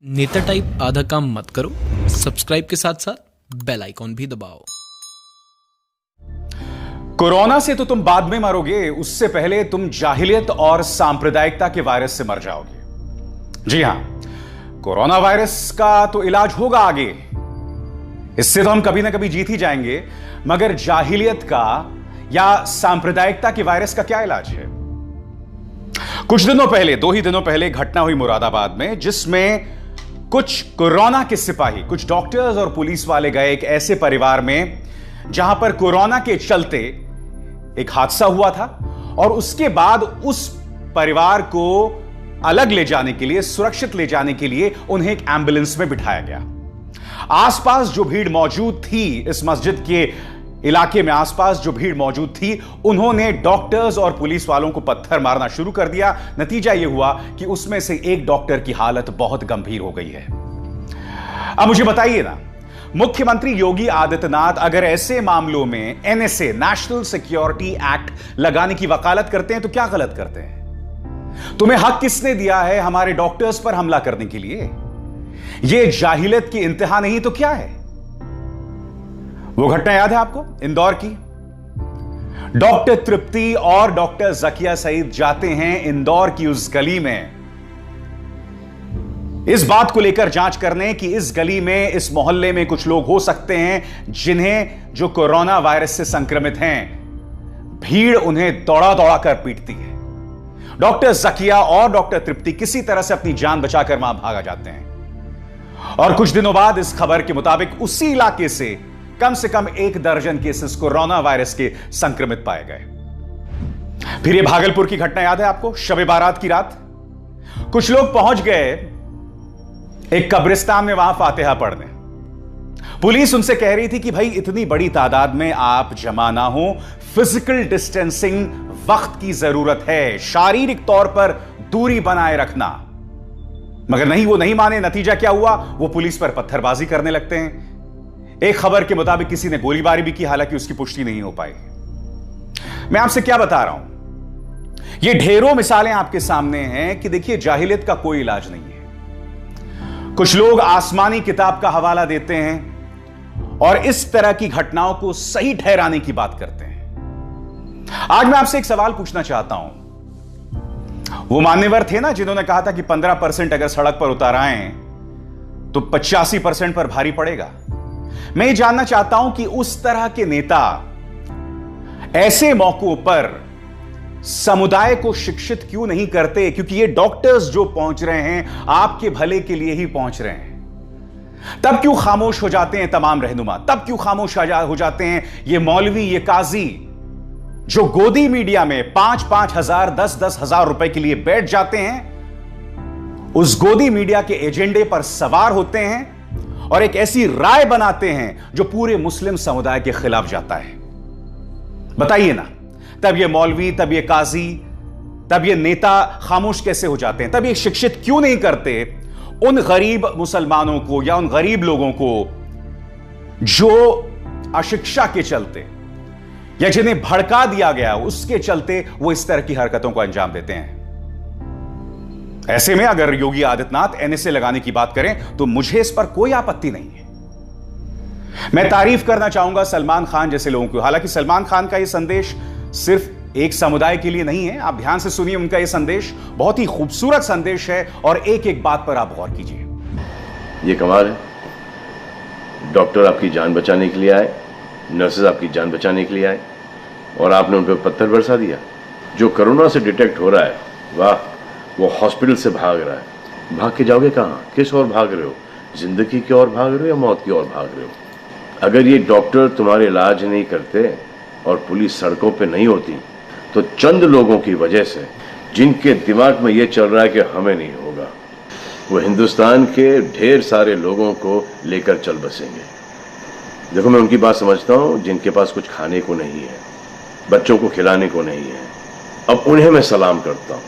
नेता टाइप आधा काम मत करो, सब्सक्राइब के साथ साथ बेल आइकॉन भी दबाओ। कोरोना से तो तुम बाद में मरोगे, उससे पहले तुम जाहिलियत और सांप्रदायिकता के वायरस से मर जाओगे। जी हां, कोरोना वायरस का तो इलाज होगा आगे, इससे तो हम कभी ना कभी जीत ही जाएंगे, मगर जाहिलियत का या सांप्रदायिकता के वायरस का क्या इलाज है? कुछ दिनों पहले, 2 ही दिनों पहले घटना हुई मुरादाबाद में, जिसमें कुछ कोरोना के सिपाही, कुछ डॉक्टर्स और पुलिस वाले गए एक ऐसे परिवार में जहां पर कोरोना के चलते एक हादसा हुआ था और उसके बाद उस परिवार को अलग ले जाने के लिए, सुरक्षित ले जाने के लिए उन्हें एक एम्बुलेंस में बिठाया गया। आसपास जो भीड़ मौजूद थी, इस मस्जिद के इलाके में आसपास जो भीड़ मौजूद थी, उन्होंने डॉक्टर्स और पुलिस वालों को पत्थर मारना शुरू कर दिया। नतीजा यह हुआ कि उसमें से एक डॉक्टर की हालत बहुत गंभीर हो गई है। अब मुझे बताइए ना, मुख्यमंत्री योगी आदित्यनाथ अगर ऐसे मामलों में एनएसए, नेशनल सिक्योरिटी एक्ट लगाने की वकालत करते हैं तो क्या गलत करते हैं? तुम्हें हक किसने दिया है हमारे डॉक्टर्स पर हमला करने के लिए? यह जाहिलियत की इंतहा नहीं तो क्या है? वो घटना याद है आपको, इंदौर की? डॉक्टर तृप्ति और डॉक्टर जकिया सईद जाते हैं इंदौर की उस गली में इस बात को लेकर जांच करने कि इस गली में, इस मोहल्ले में कुछ लोग हो सकते हैं जिन्हें जो कोरोना वायरस से संक्रमित हैं। भीड़ उन्हें दौड़ा दौड़ा कर पीटती है। डॉक्टर जकिया और डॉक्टर तृप्ति किसी तरह से अपनी जान बचाकर वहां भागा जाते हैं और कुछ दिनों बाद इस खबर के मुताबिक उसी इलाके से कम 1 दर्जन केसेस कोरोना वायरस के संक्रमित पाए गए। फिर ये भागलपुर की घटना याद है आपको? शब-ए बारात की रात कुछ लोग पहुंच गए एक कब्रिस्तान में वहां फातिहा पढ़ने। पुलिस उनसे कह रही थी कि भाई इतनी बड़ी तादाद में आप जमा ना हो, फिजिकल डिस्टेंसिंग वक्त की जरूरत है, शारीरिक तौर पर दूरी बनाए रखना। मगर नहीं, वो नहीं माने। नतीजा क्या हुआ? वो पुलिस पर पत्थरबाजी करने लगते हैं। एक खबर के मुताबिक किसी ने गोलीबारी भी की, हालांकि उसकी पुष्टि नहीं हो पाई। मैं आपसे क्या बता रहा हूं, ये ढेरों मिसालें आपके सामने हैं कि देखिए, जाहिलियत का कोई इलाज नहीं है। कुछ लोग आसमानी किताब का हवाला देते हैं और इस तरह की घटनाओं को सही ठहराने की बात करते हैं। आज मैं आपसे एक सवाल पूछना चाहता हूं। वो मान्यवर थे ना जिन्होंने कहा था कि 15% अगर सड़क पर उतार आए तो 85% पर भारी पड़ेगा। मैं ये जानना चाहता हूं कि उस तरह के नेता ऐसे मौकों पर समुदाय को शिक्षित क्यों नहीं करते? क्योंकि ये डॉक्टर्स जो पहुंच रहे हैं आपके भले के लिए ही पहुंच रहे हैं। तब क्यों खामोश हो जाते हैं तमाम रहनुमा? तब क्यों खामोश हो जाते हैं ये मौलवी, ये काजी, जो गोदी मीडिया में 5-5 हजार, 10-10 हजार रुपए के लिए बैठ जाते हैं, उस गोदी मीडिया के एजेंडे पर सवार होते हैं और एक ऐसी राय बनाते हैं जो पूरे मुस्लिम समुदाय के खिलाफ जाता है? बताइए ना, तब ये मौलवी, तब ये काजी, तब ये नेता खामोश कैसे हो जाते हैं? तब ये शिक्षित क्यों नहीं करते उन गरीब मुसलमानों को या उन गरीब लोगों को जो अशिक्षा के चलते या जिन्हें भड़का दिया गया उसके चलते वो इस तरह की हरकतों को अंजाम देते हैं? ऐसे में अगर योगी आदित्यनाथ एनएसए लगाने की बात करें तो मुझे इस पर कोई आपत्ति नहीं है। मैं तारीफ करना चाहूंगा सलमान खान जैसे लोगों को। हालांकि सलमान खान का यह संदेश सिर्फ एक समुदाय के लिए नहीं है, आप ध्यान से सुनिए। उनका यह संदेश बहुत ही खूबसूरत संदेश है और एक एक बात पर आप गौर कीजिए। ये कमाल है, डॉक्टर आपकी जान बचाने के लिए आए, नर्सेज आपकी जान बचाने के लिए आए और आपने उन पर पत्थर बरसा दिया। जो कोरोना से डिटेक्ट हो रहा है, वाह, वो हॉस्पिटल से भाग रहा है। भाग के जाओगे कहाँ? किस ओर भाग रहे हो? जिंदगी की ओर भाग रहे हो या मौत की ओर भाग रहे हो? अगर ये डॉक्टर तुम्हारे इलाज नहीं करते और पुलिस सड़कों पे नहीं होती तो चंद लोगों की वजह से, जिनके दिमाग में ये चल रहा है कि हमें नहीं होगा, वो हिंदुस्तान के ढेर सारे लोगों को लेकर चल बसेंगे। देखो, मैं उनकी बात समझता हूँ जिनके पास कुछ खाने को नहीं है, बच्चों को खिलाने को नहीं है। अब उन्हें मैं सलाम करता हूँ,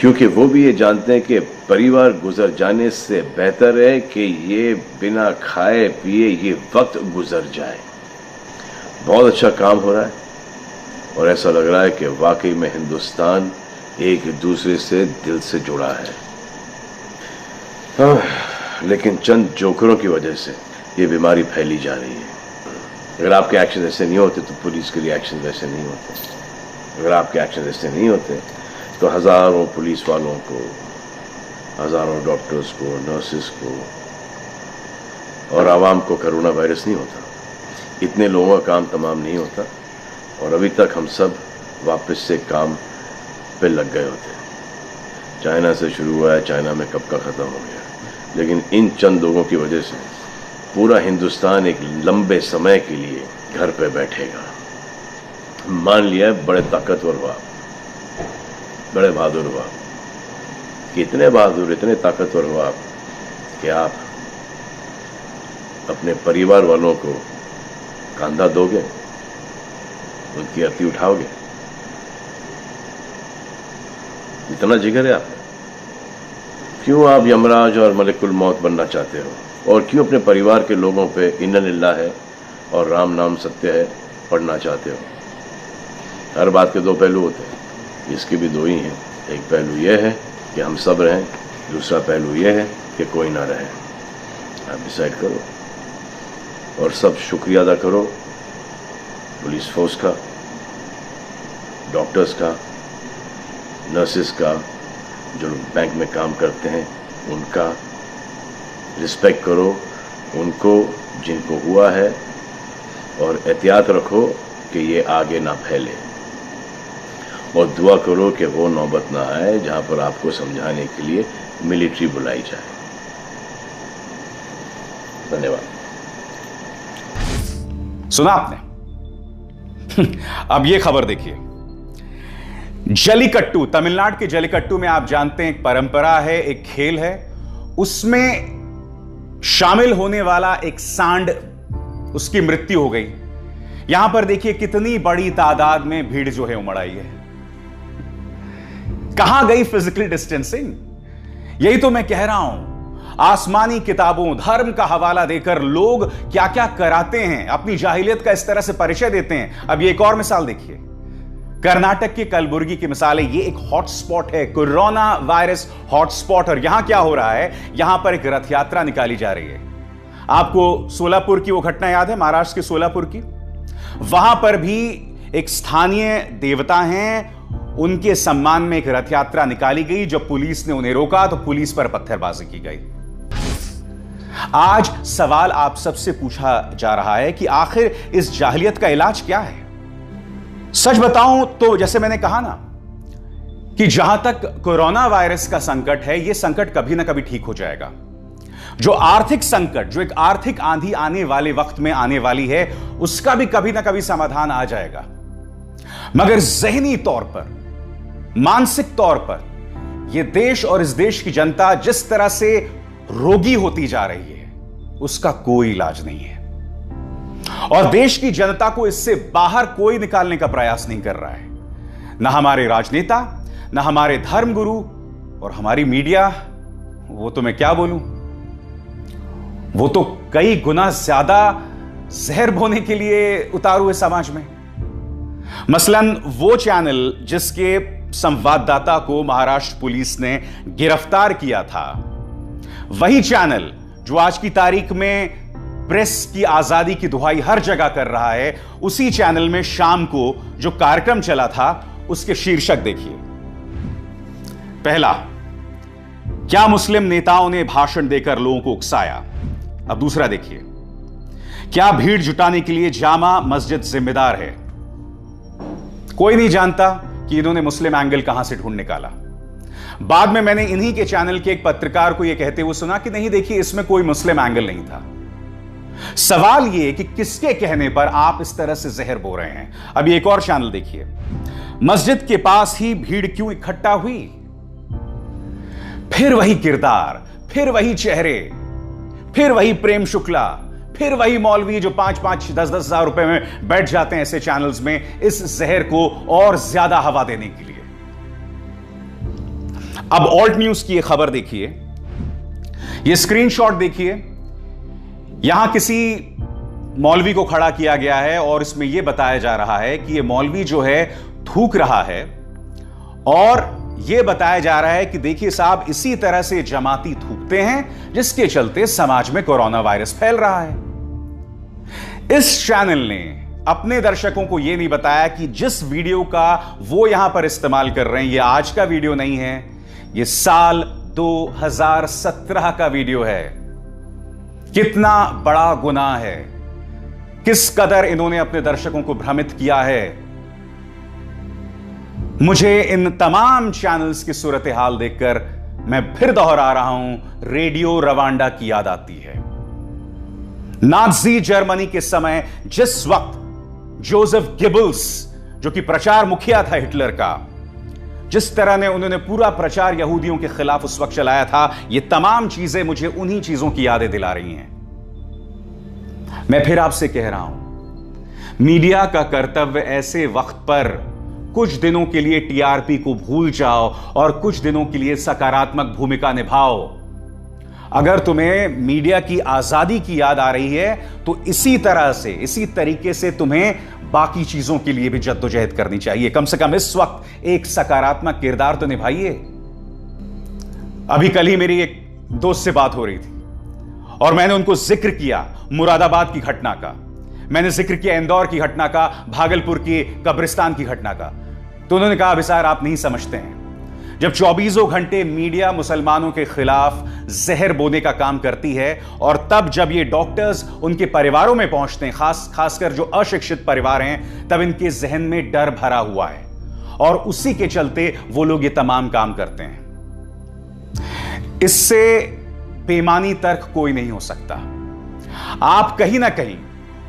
क्योंकि वो भी ये जानते हैं कि परिवार गुजर जाने से बेहतर है कि ये बिना खाए पिए ये वक्त गुजर जाए। बहुत अच्छा काम हो रहा है और ऐसा लग रहा है कि वाकई में हिंदुस्तान एक दूसरे से दिल से जुड़ा है। लेकिन चंद जोकरों की वजह से ये बीमारी फैली जा रही है। अगर आपके एक्शन ऐसे नहीं होते तो पुलिस के रिएक्शन वैसे नहीं होते। अगर आपके एक्शन ऐसे नहीं होते तो हज़ारों पुलिस वालों को, हज़ारों डॉक्टर्स को, नर्सेस को और आवाम को कोरोना वायरस नहीं होता। इतने लोगों का काम तमाम नहीं होता और अभी तक हम सब वापस से काम पे लग गए होते। चाइना से शुरू हुआ है, चाइना में कब का ख़त्म हो गया, लेकिन इन चंद लोगों की वजह से पूरा हिंदुस्तान एक लंबे समय के लिए घर पे बैठेगा। मान लिया बड़े ताकतवर हुआ, बड़े बहादुर हुआ, कितने बहादुर, इतने ताकतवर हुआ आप कि आप अपने परिवार वालों को कंधा दोगे, उनकी अर्थी उठाओगे। इतना जिगर है आप? क्यों आप यमराज और मलिकुल मौत बनना चाहते हो? और क्यों अपने परिवार के लोगों पे इन्ना लिल्लाह है और राम नाम सत्य है पढ़ना चाहते हो? हर बात के दो पहलू होते हैं, इसके भी दो ही हैं। एक पहलू यह है कि हम सब रहें, दूसरा पहलू यह है कि कोई ना रहे। आप डिसाइड करो और सब शुक्रिया अदा करो पुलिस फोर्स का, डॉक्टर्स का, नर्सेस का, जो लोग बैंक में काम करते हैं उनका रिस्पेक्ट करो, उनको जिनको हुआ है, और एहतियात रखो कि ये आगे ना फैले, और दुआ करो कि वो नौबत ना आए जहां पर आपको समझाने के लिए मिलिट्री बुलाई जाए। धन्यवाद। सुना आपने? अब ये खबर देखिए। जल्लीकट्टू, तमिलनाडु के जल्लीकट्टू में आप जानते हैं एक परंपरा है, एक खेल है, उसमें शामिल होने वाला एक सांड, उसकी मृत्यु हो गई। यहां पर देखिए कितनी बड़ी तादाद में भीड़ जो है उमड़ आई है। कहां गई फिजिकल डिस्टेंसिंग? यही तो मैं कह रहा हूं। आसमानी किताबों, धर्म का हवाला देकर लोग क्या क्या कराते हैं, अपनी जाहिलियत का इस तरह से परिचय देते हैं। अब ये एक और मिसाल देखिए, कर्नाटक के कलबुर्गी की मिसाल है। ये एक हॉटस्पॉट है, कोरोना वायरस हॉटस्पॉट। और यहां क्या हो रहा है, यहां पर एक रथ यात्रा निकाली जा रही है। आपको सोलापुर की वो घटना याद है, महाराष्ट्र के सोलापुर की? वहां पर भी एक स्थानीय देवता हैं, उनके सम्मान में एक रथ यात्रा निकाली गई। जब पुलिस ने उन्हें रोका तो पुलिस पर पत्थरबाजी की गई। आज सवाल आप सबसे पूछा जा रहा है कि आखिर इस जाहिलियत का इलाज क्या है? सच बताऊं तो जैसे मैंने कहा ना कि जहां तक कोरोना वायरस का संकट है, यह संकट कभी ना कभी ठीक हो जाएगा। जो आर्थिक संकट, जो एक आर्थिक आंधी आने वाले वक्त में आने वाली है, उसका भी कभी ना कभी समाधान आ जाएगा। मगर ज़हनी तौर पर, मानसिक तौर पर यह देश और इस देश की जनता जिस तरह से रोगी होती जा रही है, उसका कोई इलाज नहीं है। और देश की जनता को इससे बाहर कोई निकालने का प्रयास नहीं कर रहा है। ना हमारे राजनेता, ना हमारे धर्मगुरु, और हमारी मीडिया, वो तो मैं क्या बोलूं, वो तो कई गुना ज्यादा जहर बोने के लिए उतारू है समाज में। मसलन वो चैनल जिसके संवाददाता को महाराष्ट्र पुलिस ने गिरफ्तार किया था, वही चैनल जो आज की तारीख में प्रेस की आजादी की दुहाई हर जगह कर रहा है, उसी चैनल में शाम को जो कार्यक्रम चला था, उसके शीर्षक देखिए। पहला, क्या मुस्लिम नेताओं ने भाषण देकर लोगों को उकसाया? अब दूसरा देखिए, क्या भीड़ जुटाने के लिए जामा मस्जिद जिम्मेदार है? कोई नहीं जानता कि इन्होंने मुस्लिम एंगल कहां से ढूंढ निकाला। बाद में मैंने इन्हीं के चैनल के एक पत्रकार को यह कहते हुए सुना कि नहीं देखिए, इसमें कोई मुस्लिम एंगल नहीं था। सवाल यह कि किसके कहने पर आप इस तरह से जहर बो रहे हैं। अब एक और चैनल देखिए, मस्जिद के पास ही भीड़ क्यों इकट्ठा हुई? फिर वही किरदार, फिर वही चेहरे, फिर वही प्रेम शुक्ला, फिर वही मौलवी जो 5-5, 10-10 हजार रुपए में बैठ जाते हैं ऐसे चैनल्स में इस जहर को और ज्यादा हवा देने के लिए। अब ऑल्ट न्यूज की यह खबर देखिए, यह स्क्रीनशॉट देखिए। यहां किसी मौलवी को खड़ा किया गया है और इसमें यह बताया जा रहा है कि यह मौलवी जो है थूक रहा है, और यह बताया जा रहा है कि देखिए साहब, इसी तरह से जमाती थूकते हैं जिसके चलते समाज में कोरोना वायरस फैल रहा है। इस चैनल ने अपने दर्शकों को यह नहीं बताया कि जिस वीडियो का वो यहां पर इस्तेमाल कर रहे हैं, यह आज का वीडियो नहीं है, यह साल 2017 का वीडियो है। कितना बड़ा गुनाह है, किस कदर इन्होंने अपने दर्शकों को भ्रमित किया है। मुझे इन तमाम चैनल्स की सूरत हाल देखकर मैं फिर दोहरा रहा हूं, रेडियो रवांडा की याद आती है। नाज़ी जर्मनी के समय जिस वक्त जोसेफ गेबल्स, जो कि प्रचार मुखिया था हिटलर का, जिस तरह ने उन्होंने पूरा प्रचार यहूदियों के खिलाफ उस वक्त चलाया था, ये तमाम चीजें मुझे उन्हीं चीजों की यादें दिला रही हैं। मैं फिर आपसे कह रहा हूं, मीडिया का कर्तव्य ऐसे वक्त पर कुछ दिनों के लिए टीआरपी को भूल जाओ और कुछ दिनों के लिए सकारात्मक भूमिका निभाओ। अगर तुम्हें मीडिया की आजादी की याद आ रही है तो इसी तरह से, इसी तरीके से तुम्हें बाकी चीजों के लिए भी जद्दोजहद करनी चाहिए। कम से कम इस वक्त एक सकारात्मक किरदार तो निभाइए। अभी कल ही मेरी एक दोस्त से बात हो रही थी और मैंने उनको जिक्र किया मुरादाबाद की घटना का, मैंने जिक्र किया इंदौर की घटना का, भागलपुर की कब्रिस्तान की घटना का। तो उन्होंने कहा, अभिसार आप नहीं समझते हैं, जब 24 घंटे मीडिया मुसलमानों के खिलाफ जहर बोने का काम करती है और तब जब ये डॉक्टर्स उनके परिवारों में पहुंचते हैं, खासकर जो अशिक्षित परिवार हैं, तब इनके जहन में डर भरा हुआ है और उसी के चलते वो लोग ये तमाम काम करते हैं। इससे बेईमानी तर्क कोई नहीं हो सकता। आप कहीं ना कहीं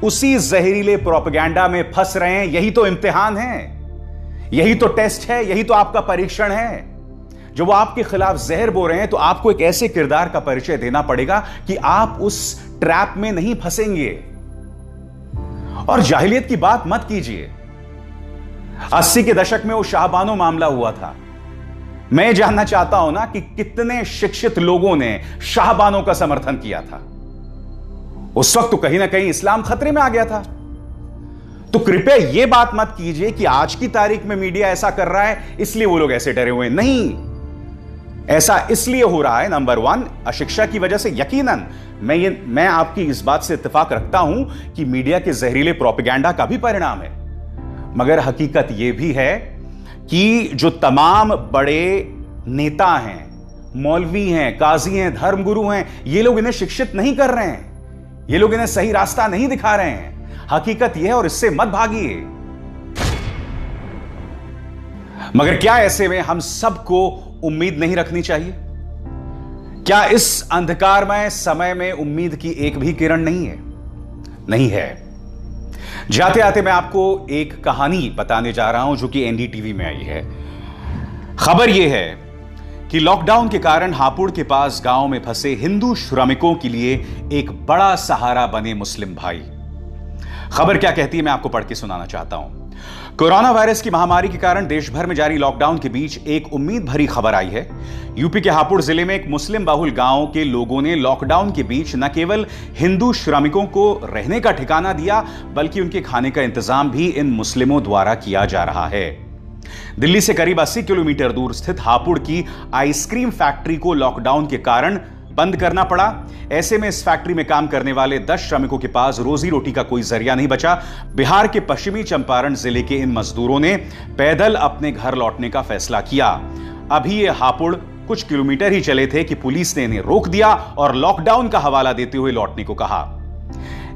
उसी जहरीले प्रोपेगेंडा में फंस रहे हैं। यही तो इम्तिहान है, यही तो टेस्ट है, यही तो आपका परीक्षण है। जो वो आपके खिलाफ जहर बो रहे हैं तो आपको एक ऐसे किरदार का परिचय देना पड़ेगा कि आप उस ट्रैप में नहीं फंसेंगे। और जाहिलियत की बात मत कीजिए। 80 के दशक में वो शाहबानो मामला हुआ था। मैं जानना चाहता हूं ना कि कितने शिक्षित लोगों ने शाहबानो का समर्थन किया था। उस वक्त तो कहीं ना कहीं इस्लाम खतरे में आ गया था। तो कृपया यह बात मत कीजिए कि आज की तारीख में मीडिया ऐसा कर रहा है इसलिए वो लोग ऐसे डरे हुए हैं। नहीं, ऐसा इसलिए हो रहा है, नंबर 1 अशिक्षा की वजह से। यकीनन मैं आपकी इस बात से इत्तेफाक रखता हूं कि मीडिया के जहरीले प्रोपेगेंडा का भी परिणाम है, मगर हकीकत यह भी है कि जो तमाम बड़े नेता हैं, मौलवी हैं, काजी हैं, धर्मगुरु हैं, ये लोग इन्हें शिक्षित नहीं कर रहे हैं, ये लोग इन्हें सही रास्ता नहीं दिखा रहे हैं। हकीकत यह है और इससे मत भागिए। मगर क्या ऐसे में हम सबको उम्मीद नहीं रखनी चाहिए? क्या इस अंधकारमय समय में उम्मीद की एक भी किरण नहीं है? नहीं है। जाते आते मैं आपको एक कहानी बताने जा रहा हूं जो कि एनडीटीवी में आई है। खबर यह है कि लॉकडाउन के कारण हापुड़ के पास गांव में फंसे हिंदू श्रमिकों के लिए एक बड़ा सहारा बने मुस्लिम भाई। खबर क्या कहती है मैं आपको पढ़ के सुनाना चाहता हूं। कोरोना वायरस की महामारी के कारण देश भर में जारी लॉकडाउन के बीच एक उम्मीद भरी खबर आई है। यूपी के हापुड़ जिले में एक मुस्लिम बहुल गांव के लोगों ने लॉकडाउन के बीच न केवल हिंदू श्रमिकों को रहने का ठिकाना दिया, बल्कि उनके खाने का इंतजाम भी इन मुस्लिमों द्वारा किया जा रहा है। दिल्ली से करीब 80 किलोमीटर दूर स्थित हापुड़ की आइसक्रीम फैक्ट्री को लॉकडाउन के कारण बंद करना पड़ा। ऐसे में इस फैक्ट्री में काम करने वाले 10 श्रमिकों के पास रोजी रोटी का कोई जरिया नहीं बचा। बिहार के पश्चिमी चंपारण जिले के इन मजदूरों ने पैदल अपने घर लौटने का फैसला किया। अभी ये हापुड़ कुछ किलोमीटर ही चले थे कि पुलिस ने इन्हें रोक दिया और लॉकडाउन का हवाला देते हुए लौटने को कहा।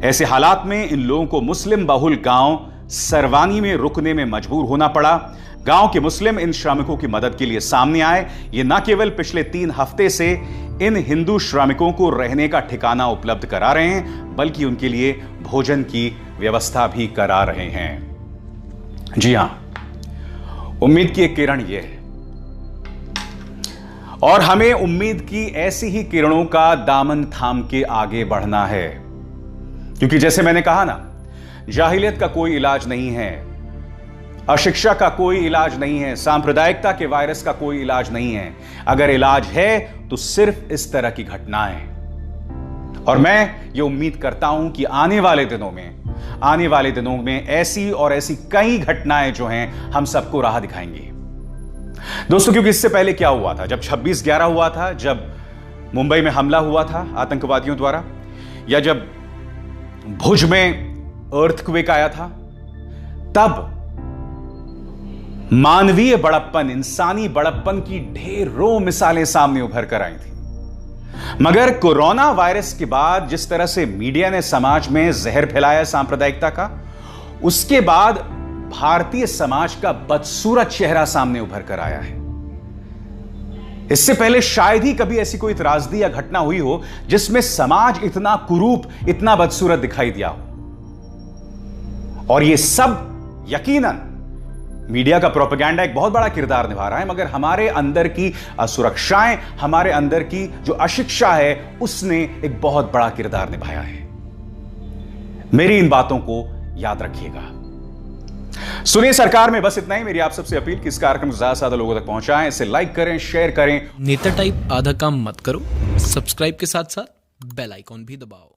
ऐसे हालात में इन लोगों को मुस्लिम बहुल गांव सरवानी में रुकने में मजबूर होना पड़ा। गांव के मुस्लिम इन श्रमिकों की मदद के लिए सामने आए। ये न केवल पिछले 3 हफ्ते से इन हिंदू श्रमिकों को रहने का ठिकाना उपलब्ध करा रहे हैं, बल्कि उनके लिए भोजन की व्यवस्था भी करा रहे हैं। जी हां, उम्मीद की एक किरण यह है और हमें उम्मीद की ऐसी ही किरणों का दामन थाम के आगे बढ़ना है, क्योंकि जैसे मैंने कहा ना, जाहिलियत का कोई इलाज नहीं है, अशिक्षा का कोई इलाज नहीं है, सांप्रदायिकता के वायरस का कोई इलाज नहीं है। अगर इलाज है तो सिर्फ इस तरह की घटनाएं। और मैं ये उम्मीद करता हूं कि आने वाले दिनों में ऐसी और ऐसी कई घटनाएं जो हैं हम सबको राह दिखाएंगी। दोस्तों, क्योंकि इससे पहले क्या हुआ था, जब 26/11 हुआ था, जब मुंबई में हमला हुआ था आतंकवादियों द्वारा, या जब भुज में अर्थक्वेक आया था, तब मानवीय बड़प्पन, इंसानी बड़प्पन की ढेरों मिसालें सामने उभर कर आई थी। मगर कोरोना वायरस के बाद जिस तरह से मीडिया ने समाज में जहर फैलाया सांप्रदायिकता का, उसके बाद भारतीय समाज का बदसूरत चेहरा सामने उभर कर आया है। इससे पहले शायद ही कभी ऐसी कोई त्रासदी या घटना हुई हो जिसमें समाज इतना कुरूप, इतना बदसूरत दिखाई दिया हो। और यह सब यकीनन मीडिया का प्रोपेगेंडा एक बहुत बड़ा किरदार निभा रहा है, मगर हमारे अंदर की असुरक्षाएं, हमारे अंदर की जो अशिक्षा है, उसने एक बहुत बड़ा किरदार निभाया है। मेरी इन बातों को याद रखिएगा। सुनिए सरकार में बस इतना ही। मेरी आप सबसे अपील कि इस कार्यक्रम को ज्यादा से ज्यादा लोगों तक पहुंचाएं, इसे लाइक करें, शेयर करें। नेता टाइप आधा काम मत करो, सब्सक्राइब के साथ साथ बेल आइकॉन भी दबाओ।